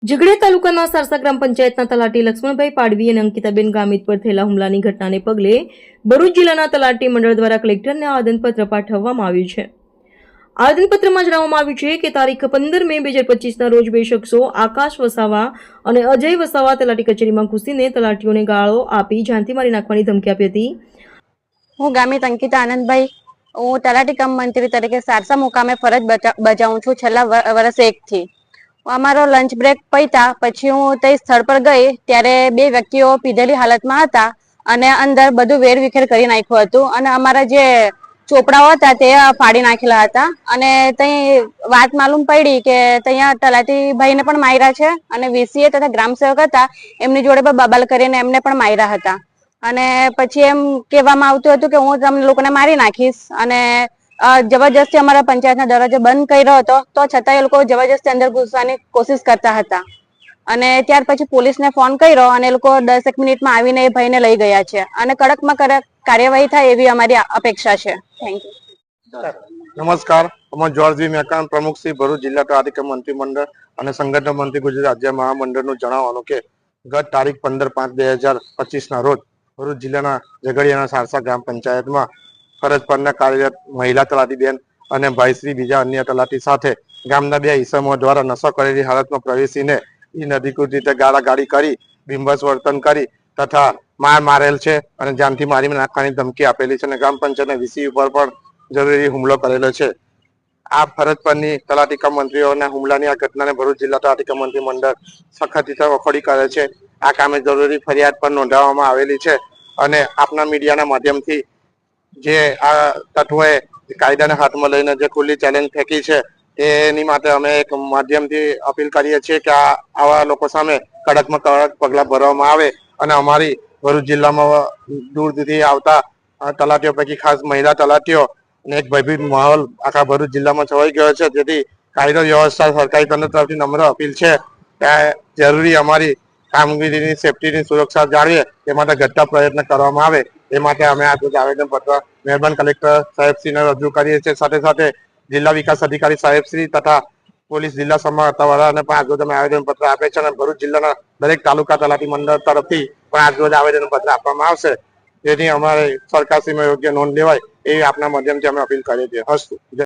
ઝઘડિયા તાલુકાના સારસા ગ્રામ પંચાયતના તલાટી લક્ષ્મણભાઈ પાડવી અને અંકિતાબેન ગામિત પર થયેલા હુમલાની ઘટનાને પગલે ભરૂચ જિલ્લાના તલાટી મંડળ દ્વારા કલેક્ટરને આવેદનપત્ર પાઠવવામાં આવ્યું છે। આવેદનપત્રમાં જણાવવામાં આવ્યું છે કે તારીખ 15 મે 2025ના રોજ બે શખ્સો આકાશ વસાવા અને અજય વસાવા તલાટી કચેરીમાં ઘૂસીને તલાટીઓને ગાળો આપી જાનથી મારી નાખવાની ધમકી આપી હતી। હું ગામિત અંકિતા આનંદભાઈ, હું તલાટી કમ મંત્રી તરીકે સારસા મુકામે ફરજ બજાવું છું છેલ્લા વર્ષ 1 થી। અમારો લંચ બ્રેક પૈતા પછી હું તે સ્થળ પર ગઈ ત્યારે બે વ્યક્તિઓ પીધેલી હાલતમાં હતા અને અંદર બધું વેરવિખેર કરી નાખ્યું હતું અને અમારા જે ચોપડાઓ હતા તે ફાડી નાખેલા હતા અને ત્યાં વાત માલુમ પડી કે ત્યાં તલાટી ભાઈને પણ માર્યા છે અને વીસીએ તથા ગ્રામસેવક હતા એમની જોડે પણ બબાલ કરીને એમને પણ માર્યા હતા અને પછી એમ કહેવામાં આવતું હતું કે હું તમને લોકોને મારી નાખીશ અને જબરજસ્તી અમારા પંચાયતના દરવાજો બંધ કર્યો હતો તો છતાં એ લોકો જબરજસ્તી અંદર ઘૂસવાની કોશિશ કરતા હતા અને ત્યાર પછી પોલીસને ફોન કર્યો અને એ લોકો 10 મિનિટમાં આવીને એ ભાઈને લઈ ગયા છે અને કડકમાં કડક કાર્યવાહી થાય એવી અમારી અપેક્ષા છે। Thank you. નમસ્કાર, હું જોર્જી મેકાન પ્રમુખ શ્રી ભરૂચ જિલ્લા તલાટી મંત્રીમંડળ અને સંગઠન મંત્રી ગુજરાત રાજ્ય મહામંડળનું જણાવવાનું કે ગત તારીખ 15/5/2025ના રોજ ભરૂચ જિલ્લાના ઝઘડિયાના સારસા ગ્રામ પંચાયતમાં ફરજ પરના કાર્યરત મહિલા તલાટી બેન અને ભાઈશ્રી બીજા અન્ય તલાટી સાથે ગામના બે ઈસમો દ્વારા નશો કરેલી હાલતમાં પ્રવેશીને અનધિકૃત રીતે ગાળાગાળી કરી બિંબસ વર્તન કરી તથા મારેલ છે અને જાનથી મારી નાખવાની ધમકી આપેલી છે અને ગ્રામ પંચાયતના વીસી ઉપર પણ જરૂરી હુમલો કરેલો છે। આ ફરજ પરની તલાટી કમ મંત્રીઓના હુમલાની આ ઘટનાને ભરૂચ જિલ્લા તલાટી કમ મંત્રી મંડળ સખત રીતે વખોડી કરે છે। આ કામે જરૂરી ફરિયાદ પણ નોંધાવવામાં આવેલી છે અને આપના મીડિયાના માધ્યમથી જે આ તત્વોએ કાયદાને હાથમાં લઈને જે ખુલ્લી ચેલેન્જ ફેંકી છે એની માટે અમે એક માધ્યમથી અપીલ કરીએ છીએ કે આવા લોકો સામે કડકમાં કડક પગલાં ભરવામાં આવે અને અમારી ભરૂચ જિલ્લામાં દૂર દૂરથી આવતા તલાટીઓ પૈકી ખાસ મહિલા તલાટીઓ અને એક ભયભીત માહોલ આખા ભરૂચ જિલ્લામાં છવાઈ ગયો છે, જેથી કાયદો વ્યવસ્થા સરકારી તંત્ર તરફથી નમ્ર અપીલ છે કે જરૂરી અમારી કામગીરીની સેફટીની સુરક્ષા જાળવીએ તે માટે ઘટતા પ્રયત્ન કરવામાં આવે એ માટે અમે આજે આવેદન પત્ર મહેરબાન કલેક્ટર સાહેબશ્રીને રજૂ કરીએ છીએ। સાથે સાથે જિલ્લા વિકાસ અધિકારી સાહેબશ્રી તથા પોલીસ જિલ્લા સમાહર્તાવાળાને પણ આજરોજ અમે આવેદન પત્ર આપે છે અને ભરૂચ જિલ્લાના દરેક તાલુકા તલાટી મંડળ તરફથી પણ આજરોજ આવેદન પત્ર આપવામાં આવશે, જેથી અમારે સરકારશ્રીમાં યોગ્ય નોંધ લેવાય એવી આપના માધ્યમથી અમે અપીલ કરીએ છીએ। અસ્તુ।